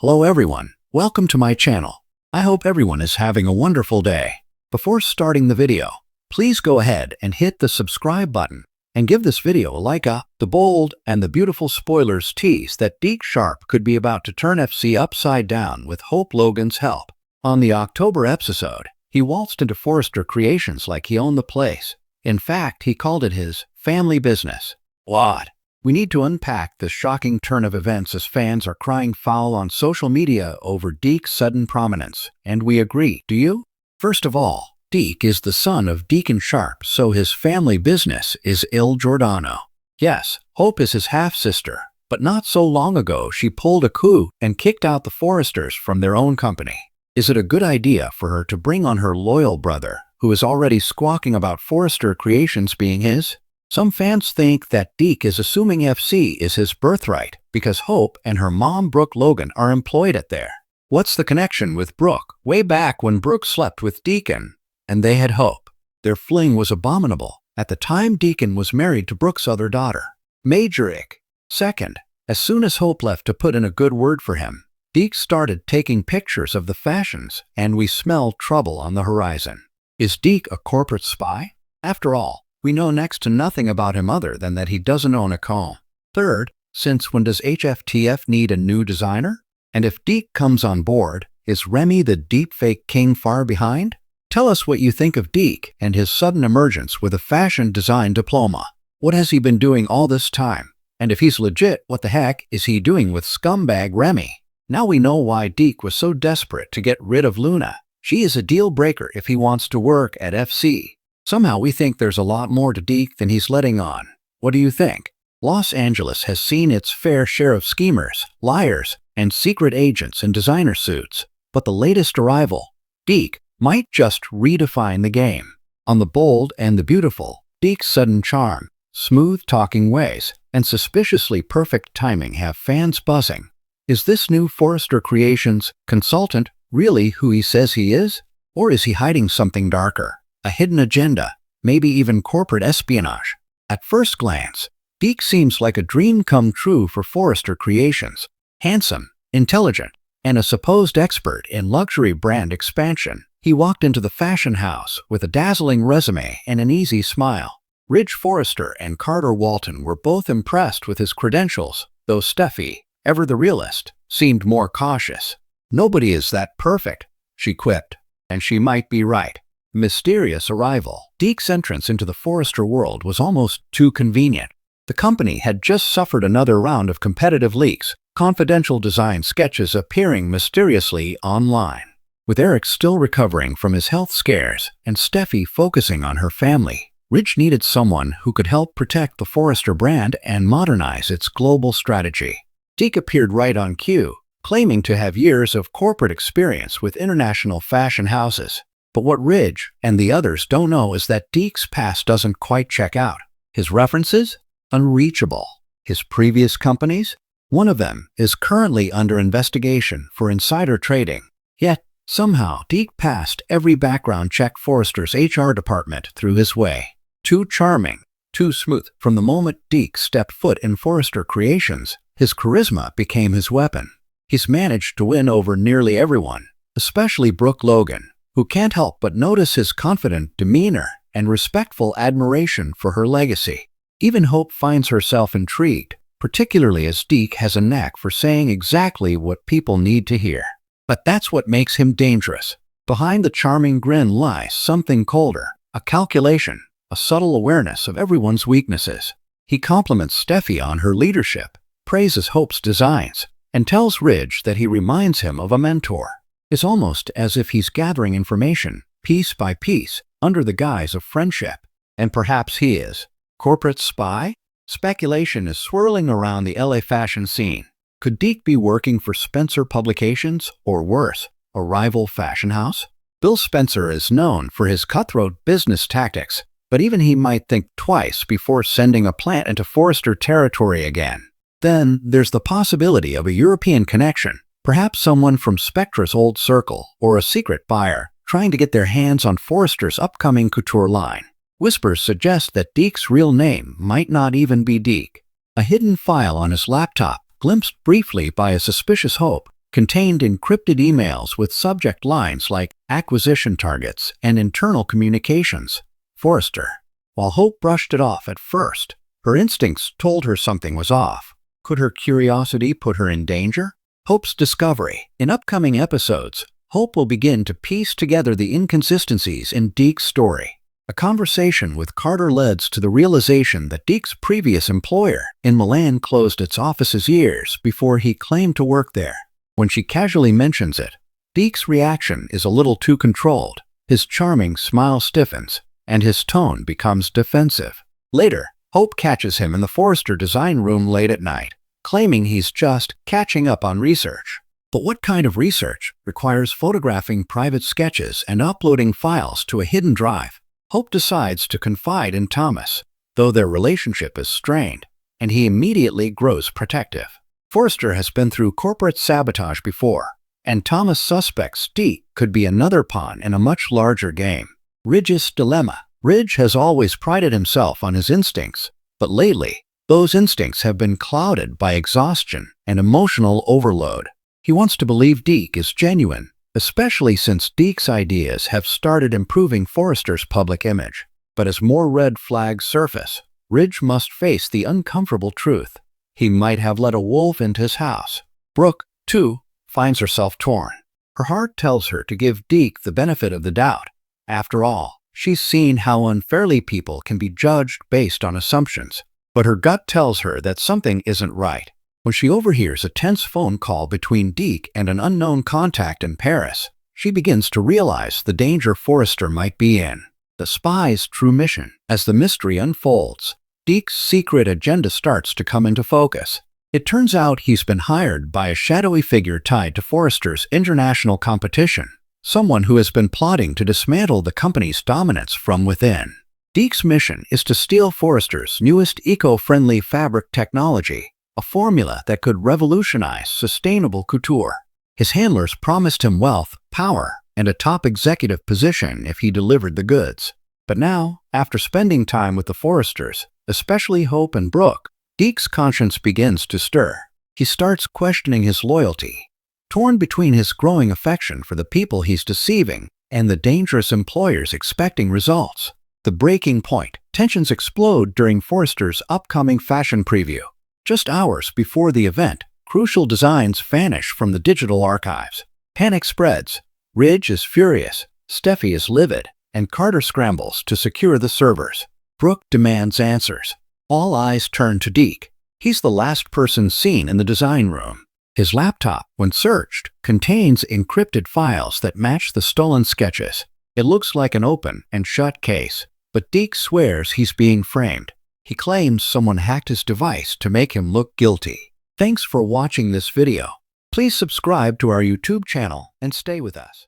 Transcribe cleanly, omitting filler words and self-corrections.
Hello everyone, welcome to my channel. I hope everyone is having a wonderful day. Before starting the video, please go ahead and hit the subscribe button and give this video a like. The bold and the beautiful spoilers tease that Deke Sharp could be about to turn FC upside down with Hope Logan's help. On the October episode, he waltzed into Forrester Creations like he owned the place. In fact, he called it his family business. What? We need to unpack this shocking turn of events as fans are crying foul on social media over Deke's sudden prominence, and we agree, do you? First of all, Deke is the son of Deacon Sharp, so his family business is Il Giordano. Yes, Hope is his half-sister, but not so long ago she pulled a coup and kicked out the Forresters from their own company. Is it a good idea for her to bring on her loyal brother, who is already squawking about Forrester Creations being his? Some fans think that Deke is assuming FC is his birthright because Hope and her mom Brooke Logan are employed at there. What's the connection with Brooke? Way back when Brooke slept with Deacon and they had Hope, their fling was abominable. At the time, Deacon was married to Brooke's other daughter, Major Ick. Second, as soon as Hope left to put in a good word for him, Deke started taking pictures of the fashions, and we smell trouble on the horizon. Is Deke a corporate spy? After all, we know next to nothing about him other than that he doesn't own a comb. Third, since when does HFTF need a new designer? And if Deke comes on board, is Remy the deepfake king far behind? Tell us what you think of Deke and his sudden emergence with a fashion design diploma. What has he been doing all this time? And if he's legit, what the heck is he doing with scumbag Remy? Now we know why Deke was so desperate to get rid of Luna. She is a deal breaker if he wants to work at FC. Somehow we think there's a lot more to Deke than he's letting on. What do you think? Los Angeles has seen its fair share of schemers, liars, and secret agents in designer suits. But the latest arrival, Deke, might just redefine the game. On the bold and the beautiful, Deke's sudden charm, smooth-talking ways, and suspiciously perfect timing have fans buzzing. Is this new Forrester Creations consultant really who he says he is? Or is he hiding something darker? A hidden agenda, maybe even corporate espionage. At first glance, Deke seems like a dream come true for Forrester Creations. Handsome, intelligent, and a supposed expert in luxury brand expansion, he walked into the fashion house with a dazzling resume and an easy smile. Ridge Forrester and Carter Walton were both impressed with his credentials, though Steffi, ever the realist, seemed more cautious. "Nobody is that perfect," she quipped, and she might be right. Mysterious arrival. Deke's entrance into the Forrester world was almost too convenient. The company had just suffered another round of competitive leaks, confidential design sketches appearing mysteriously online. With Eric still recovering from his health scares and Steffi focusing on her family, Ridge needed someone who could help protect the Forrester brand and modernize its global strategy. Deke appeared right on cue, claiming to have years of corporate experience with international fashion houses. But what Ridge and the others don't know is that Deke's past doesn't quite check out. His references? Unreachable. His previous companies? One of them is currently under investigation for insider trading. Yet, somehow, Deke passed every background check Forrester's HR department threw his way. Too charming, too smooth. From the moment Deke stepped foot in Forrester Creations, his charisma became his weapon. He's managed to win over nearly everyone, especially Brooke Logan, who can't help but notice his confident demeanor and respectful admiration for her legacy. Even Hope finds herself intrigued, particularly as Deke has a knack for saying exactly what people need to hear. But that's what makes him dangerous. Behind the charming grin lies something colder, a calculation, a subtle awareness of everyone's weaknesses. He compliments Steffi on her leadership, praises Hope's designs, and tells Ridge that he reminds him of a mentor. It's almost as if he's gathering information, piece by piece, under the guise of friendship. And perhaps he is. Corporate spy? Speculation is swirling around the LA fashion scene. Could Deke be working for Spencer Publications, or worse, a rival fashion house? Bill Spencer is known for his cutthroat business tactics, but even he might think twice before sending a plant into Forrester territory again. Then there's the possibility of a European connection. Perhaps someone from Spectra's old circle or a secret buyer trying to get their hands on Forrester's upcoming couture line. Whispers suggest that Deke's real name might not even be Deke. A hidden file on his laptop, glimpsed briefly by a suspicious Hope, contained encrypted emails with subject lines like acquisition targets and internal communications. Forrester. While Hope brushed it off at first, her instincts told her something was off. Could her curiosity put her in danger? Hope's discovery. In upcoming episodes, Hope will begin to piece together the inconsistencies in Deke's story. A conversation with Carter leads to the realization that Deke's previous employer in Milan closed its offices years before he claimed to work there. When she casually mentions it, Deke's reaction is a little too controlled. His charming smile stiffens, and his tone becomes defensive. Later, Hope catches him in the Forrester design room late at night, claiming he's just catching up on research. But what kind of research requires photographing private sketches and uploading files to a hidden drive? Hope decides to confide in Thomas, though their relationship is strained, and he immediately grows protective. Forrester has been through corporate sabotage before, and Thomas suspects Deke could be another pawn in a much larger game. Ridge's dilemma. Ridge has always prided himself on his instincts, but lately, those instincts have been clouded by exhaustion and emotional overload. He wants to believe Deke is genuine, especially since Deke's ideas have started improving Forrester's public image. But as more red flags surface, Ridge must face the uncomfortable truth. He might have let a wolf into his house. Brooke, too, finds herself torn. Her heart tells her to give Deke the benefit of the doubt. After all, she's seen how unfairly people can be judged based on assumptions. But her gut tells her that something isn't right. When she overhears a tense phone call between Deke and an unknown contact in Paris, she begins to realize the danger Forrester might be in. The spy's true mission. As the mystery unfolds, Deke's secret agenda starts to come into focus. It turns out he's been hired by a shadowy figure tied to Forrester's international competition, someone who has been plotting to dismantle the company's dominance from within. Deke's mission is to steal Forrester's newest eco-friendly fabric technology, a formula that could revolutionize sustainable couture. His handlers promised him wealth, power, and a top executive position if he delivered the goods. But now, after spending time with the Forresters, especially Hope and Brooke, Deke's conscience begins to stir. He starts questioning his loyalty, torn between his growing affection for the people he's deceiving and the dangerous employers expecting results. The breaking point. Tensions explode during Forrester's upcoming fashion preview. Just hours before the event, crucial designs vanish from the digital archives. Panic spreads. Ridge is furious, Steffi is livid, and Carter scrambles to secure the servers. Brooke demands answers. All eyes turn to Deke. He's the last person seen in the design room. His laptop, when searched, contains encrypted files that match the stolen sketches. It looks like an open and shut case, but Deke swears he's being framed. He claims someone hacked his device to make him look guilty. Thanks for watching this video. Please subscribe to our YouTube channel and stay with us.